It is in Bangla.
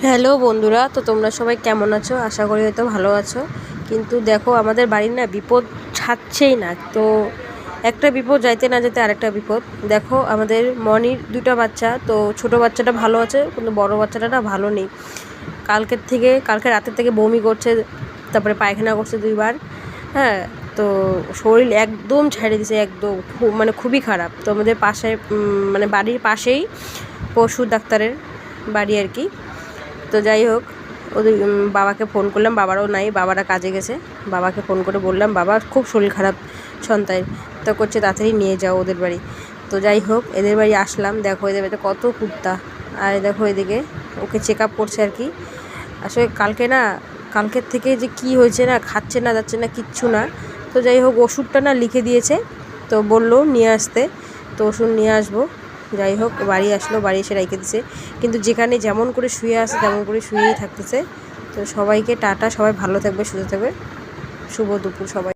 হ্যালো বন্ধুরা, তো তোমরা সবাই কেমন আছো? আশা করি হয়তো ভালো আছো। কিন্তু দেখো, আমাদের বাড়ির না বিপদ ছাড়ছেই না। তো একটা বিপদ যাইতে না যেতে আরেকটা বিপদ। দেখো, আমাদের মনির দুটো বাচ্চা, তো ছোট বাচ্চাটা ভালো আছে কিন্তু বড় বাচ্চাটা না ভালো নেই। কালকে রাতের থেকে বমি করছে, তারপরে পায়খানা করছে 2বার। হ্যাঁ, তো শরীর একদম ছেড়ে দিছে, একদম খুবই খারাপ। তো আমাদের পাশে মানে বাড়ির পাশেই পশু ডাক্তারের বাড়ি আর কি। তো যাই হোক, ওদের বাবাকে ফোন করলাম, বাবারাও নাই, বাবারা কাজে গেছে। বাবাকে ফোন করে বললাম, বাবা খুব শরীর খারাপ সন্তানের। তো করছে তাড়াতাড়ি নিয়ে যাও ওদের বাড়ি। তো যাই হোক, এদের বাড়ি আসলাম। দেখো এদের বাড়িতে কত কুত্তা, আর দেখো এদিকে ওকে চেক আপ করছে আর কি। আসলে কালকের থেকে যে কি হয়েছে না, খাচ্ছে না, যাচ্ছে না, কিচ্ছু না। তো যাই হোক, ওষুধটা না লিখে দিয়েছে, তো বললো নিয়ে আসতে। তো ওষুধ নিয়ে আসবো। যাই হোক, বাড়ি আসলো, বাড়ি এসে রেখে দিছে। কিন্তু যেখানে যেমন করে শুয়ে আছে তেমন করে শুয়েই থাকতেছে। তো সবাইকে টাটা, সবাই ভালো থাকবে, সুস্থ থাকবে। শুভ দুপুর সবাই।